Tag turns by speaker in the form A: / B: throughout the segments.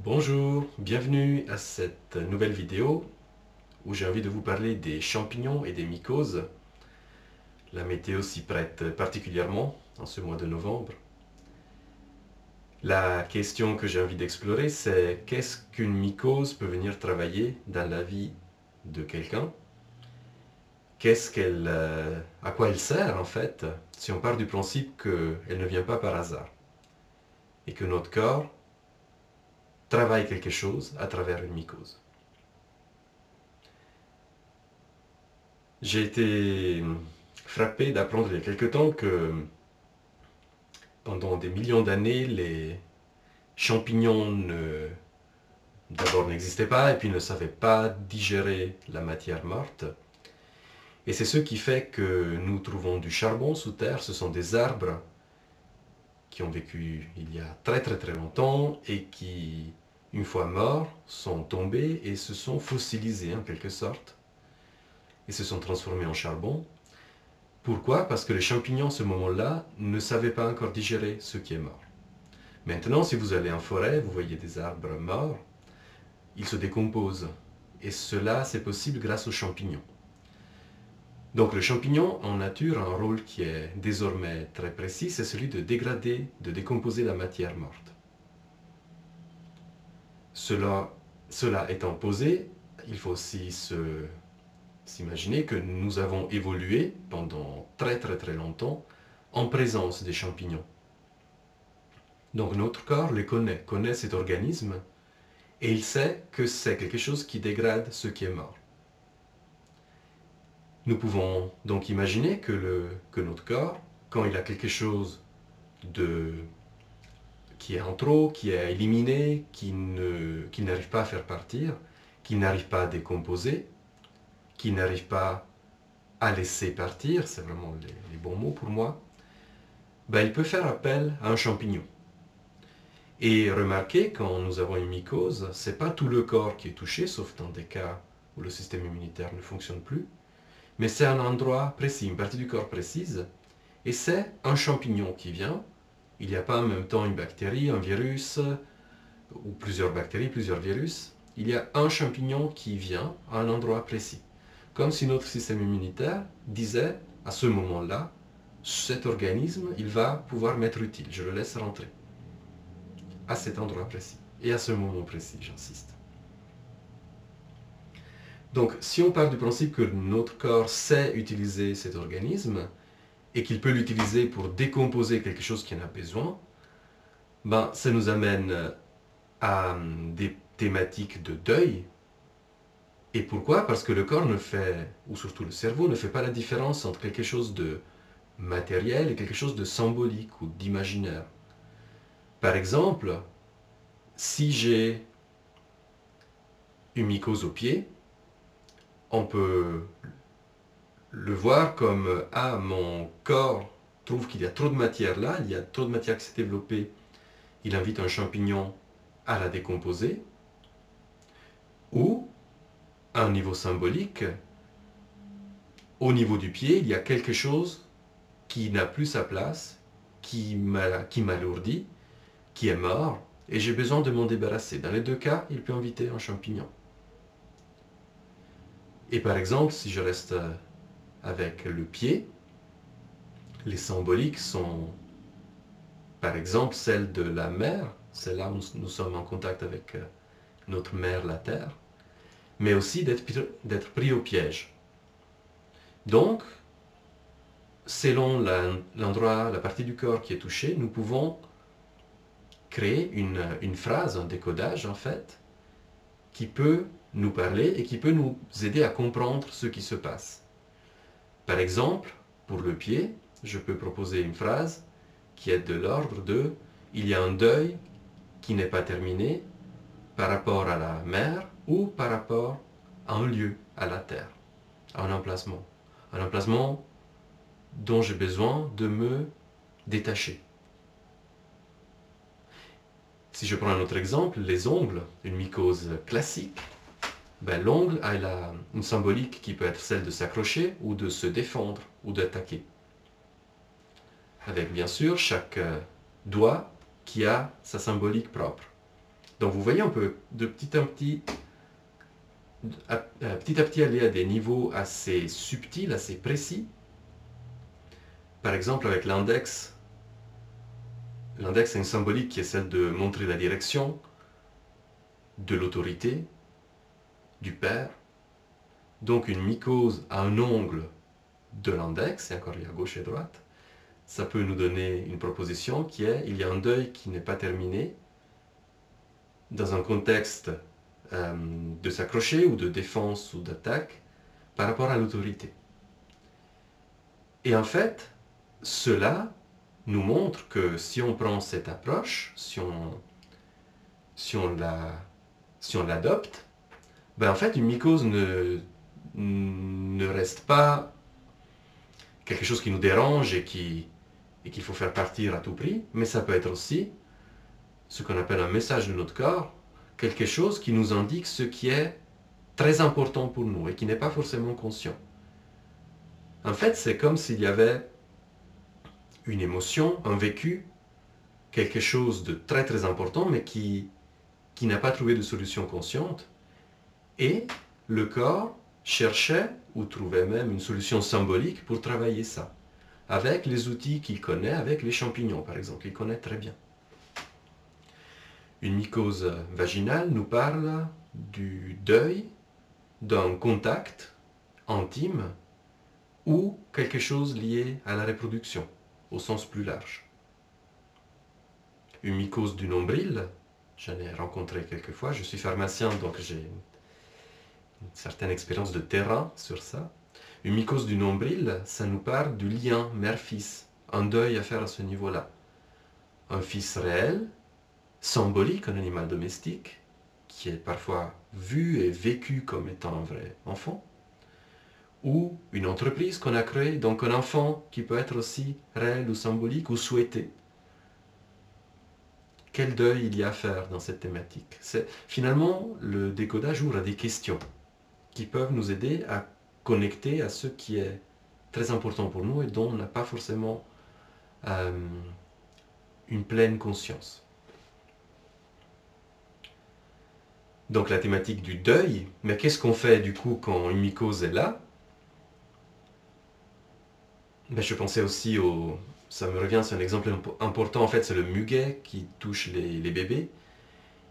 A: Bonjour, bienvenue à cette nouvelle vidéo où j'ai envie de vous parler des champignons et des mycoses. La météo s'y prête particulièrement en ce mois de novembre. La question que j'ai envie d'explorer, c'est qu'est-ce qu'une mycose peut venir travailler dans la vie de quelqu'un? À quoi elle sert en fait, si on part du principe qu'elle ne vient pas par hasard et que notre corps travaille quelque chose à travers une mycose. J'ai été frappé d'apprendre il y a quelque temps que pendant des millions d'années, les champignons d'abord n'existaient pas et puis ne savaient pas digérer la matière morte. Et c'est ce qui fait que nous trouvons du charbon sous terre. Ce sont des arbres qui ont vécu il y a très très très longtemps et qui, une fois morts, sont tombés et se sont fossilisés en quelque sorte et se sont transformés en charbon. Pourquoi? Parce que les champignons, à ce moment-là, ne savaient pas encore digérer ce qui est mort. Maintenant, si vous allez en forêt, vous voyez des arbres morts, ils se décomposent. Et cela, c'est possible grâce aux champignons. Donc le champignon, en nature, a un rôle qui est désormais très précis, c'est celui de dégrader, de décomposer la matière morte. Cela étant posé, il faut aussi s'imaginer que nous avons évolué pendant très très très longtemps en présence des champignons. Donc notre corps les connaît cet organisme, et il sait que c'est quelque chose qui dégrade ce qui est mort. Nous pouvons donc imaginer que notre corps, quand il a quelque chose qui est en trop, qui est éliminé, qu'il n'arrive pas à faire partir, qu'il n'arrive pas à décomposer, qu'il n'arrive pas à laisser partir, c'est vraiment les bons mots pour moi, il peut faire appel à un champignon. Et remarquez, quand nous avons une mycose, ce n'est pas tout le corps qui est touché, sauf dans des cas où le système immunitaire ne fonctionne plus, mais c'est un endroit précis, une partie du corps précise, et c'est un champignon qui vient. Il n'y a pas en même temps une bactérie, un virus, ou plusieurs bactéries, plusieurs virus. Il y a un champignon qui vient à un endroit précis. Comme si notre système immunitaire disait, à ce moment-là, cet organisme, il va pouvoir m'être utile, je le laisse rentrer. À cet endroit précis, et à ce moment précis, j'insiste. Donc, si on part du principe que notre corps sait utiliser cet organisme, et qu'il peut l'utiliser pour décomposer quelque chose qui en a besoin, ça nous amène à des thématiques de deuil. Et pourquoi? Parce que le corps ne fait, ou surtout le cerveau, ne fait pas la différence entre quelque chose de matériel et quelque chose de symbolique ou d'imaginaire. Par exemple, si j'ai une mycose au pied, on peut le voir comme mon corps trouve qu'il y a trop de matière là, il y a trop de matière qui s'est développée, il invite un champignon à la décomposer, ou à un niveau symbolique, au niveau du pied, il y a quelque chose qui n'a plus sa place, qui m'alourdit, qui est mort, et j'ai besoin de m'en débarrasser. Dans les deux cas, il peut inviter un champignon. Et par exemple, si je reste avec le pied, les symboliques sont, par exemple, celle de la mer, c'est là où nous sommes en contact avec notre mère, la Terre, mais aussi d'être pris au piège. Donc, selon l'endroit, la partie du corps qui est touchée, nous pouvons créer une phrase, un décodage en fait, qui peut nous parler et qui peut nous aider à comprendre ce qui se passe. Par exemple, pour le pied, je peux proposer une phrase qui est de l'ordre de « il y a un deuil qui n'est pas terminé par rapport à la mer ou par rapport à un lieu, à la terre, à un emplacement. Un emplacement dont j'ai besoin de me détacher. » Si je prends un autre exemple, les ongles, une mycose classique, l'ongle a une symbolique qui peut être celle de s'accrocher ou de se défendre ou d'attaquer. Avec bien sûr chaque doigt qui a sa symbolique propre. Donc vous voyez, on peut de petit à petit aller à des niveaux assez subtils, assez précis. Par exemple, avec l'index, l'index a une symbolique qui est celle de montrer la direction, de l'autorité, du père. Donc une mycose à un ongle de l'index, et encore il y a gauche et droite, ça peut nous donner une proposition qui est, il y a un deuil qui n'est pas terminé, dans un contexte de s'accrocher ou de défense ou d'attaque par rapport à l'autorité. Et en fait, cela nous montre que si on prend cette approche, si on l'adopte, ben en fait une mycose ne reste pas quelque chose qui nous dérange et qu'il faut faire partir à tout prix, mais ça peut être aussi ce qu'on appelle un message de notre corps, quelque chose qui nous indique ce qui est très important pour nous et qui n'est pas forcément conscient. En fait, c'est comme s'il y avait une émotion, un vécu, quelque chose de très très important, mais qui n'a pas trouvé de solution consciente. Et le corps cherchait ou trouvait même une solution symbolique pour travailler ça, avec les outils qu'il connaît, avec les champignons par exemple, il connaît très bien. Une mycose vaginale nous parle du deuil, d'un contact intime ou quelque chose lié à la reproduction, au sens plus large. Une mycose du nombril, j'en ai rencontré quelques fois, je suis pharmacien donc j'ai une certaine expérience de terrain sur ça. Une mycose du nombril, ça nous parle du lien mère-fils, un deuil à faire à ce niveau-là. Un fils réel, symbolique, un animal domestique, qui est parfois vu et vécu comme étant un vrai enfant, ou une entreprise qu'on a créée, donc un enfant qui peut être aussi réel ou symbolique ou souhaité. Quel deuil il y a à faire dans cette thématique? Finalement, le décodage ouvre à des questions qui peuvent nous aider à connecter à ce qui est très important pour nous et dont on n'a pas forcément une pleine conscience. Donc la thématique du deuil, mais qu'est-ce qu'on fait du coup quand une mycose est là? Ben, je pensais aussi ça me revient, c'est un exemple important en fait, c'est le muguet qui touche les bébés.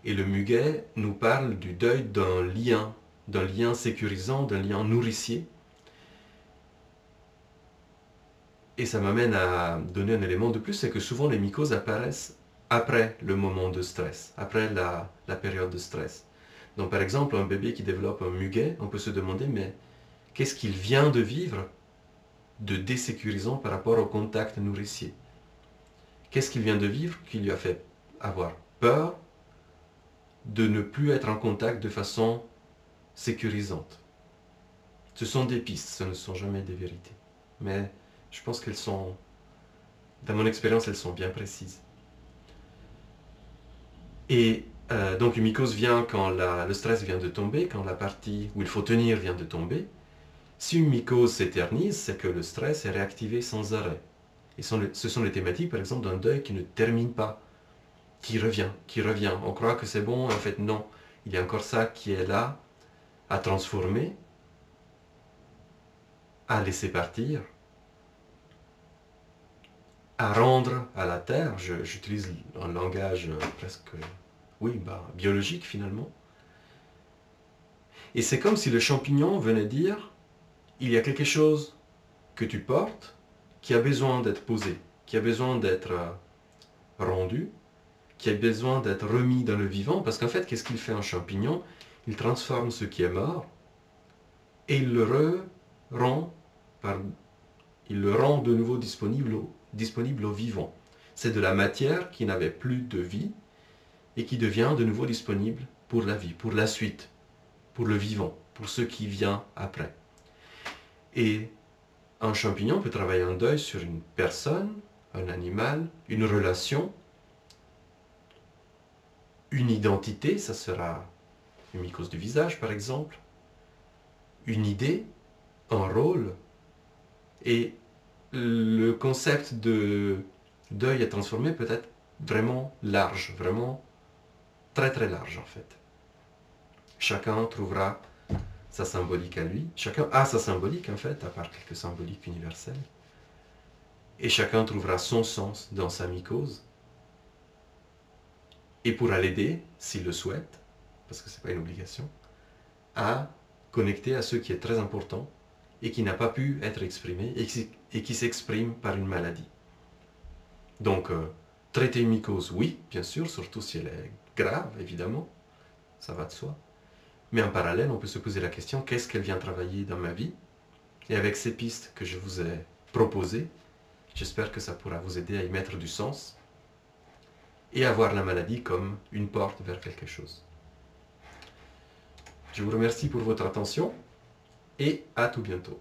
A: Et le muguet nous parle du deuil d'un lien sécurisant, d'un lien nourricier. Et ça m'amène à donner un élément de plus, c'est que souvent les mycoses apparaissent après le moment de stress, après la période de stress. Donc par exemple, un bébé qui développe un muguet, on peut se demander, mais qu'est-ce qu'il vient de vivre de désécurisant par rapport au contact nourricier? Qu'est-ce qu'il vient de vivre qui lui a fait avoir peur de ne plus être en contact de façon sécurisante? Ce sont des pistes, ce ne sont jamais des vérités. Mais je pense qu'elles sont, dans mon expérience, elles sont bien précises. Et donc une mycose vient quand le stress vient de tomber, quand la partie où il faut tenir vient de tomber. Si une mycose s'éternise, c'est que le stress est réactivé sans arrêt. Et ce sont les thématiques, par exemple, d'un deuil qui ne termine pas, qui revient. On croit que c'est bon, en fait non. Il y a encore ça qui est là, à transformer, à laisser partir, à rendre à la terre. J'utilise un langage presque, biologique finalement. Et c'est comme si le champignon venait dire, il y a quelque chose que tu portes qui a besoin d'être posé, qui a besoin d'être rendu, qui a besoin d'être remis dans le vivant, parce qu'en fait, qu'est-ce qu'il fait un champignon? Il transforme ce qui est mort et il le rend de nouveau disponible au vivant. C'est de la matière qui n'avait plus de vie et qui devient de nouveau disponible pour la vie, pour la suite, pour le vivant, pour ce qui vient après. Et un champignon peut travailler un deuil sur une personne, un animal, une relation, une identité, ça sera une mycose du visage par exemple, une idée, un rôle, et le concept de deuil à transformer peut être vraiment large, vraiment très très large en fait. Chacun trouvera sa symbolique à lui. Chacun a sa symbolique en fait, à part quelques symboliques universelles. Et chacun trouvera son sens dans sa mycose. Et pourra l'aider, s'il le souhaite, parce que ce n'est pas une obligation, à connecter à ce qui est très important et qui n'a pas pu être exprimé et qui s'exprime par une maladie. Donc, traiter une mycose, oui, bien sûr, surtout si elle est grave, évidemment, ça va de soi. Mais en parallèle, on peut se poser la question, qu'est-ce qu'elle vient travailler dans ma vie? Et avec ces pistes que je vous ai proposées, j'espère que ça pourra vous aider à y mettre du sens et à voir la maladie comme une porte vers quelque chose. Je vous remercie pour votre attention et à tout bientôt.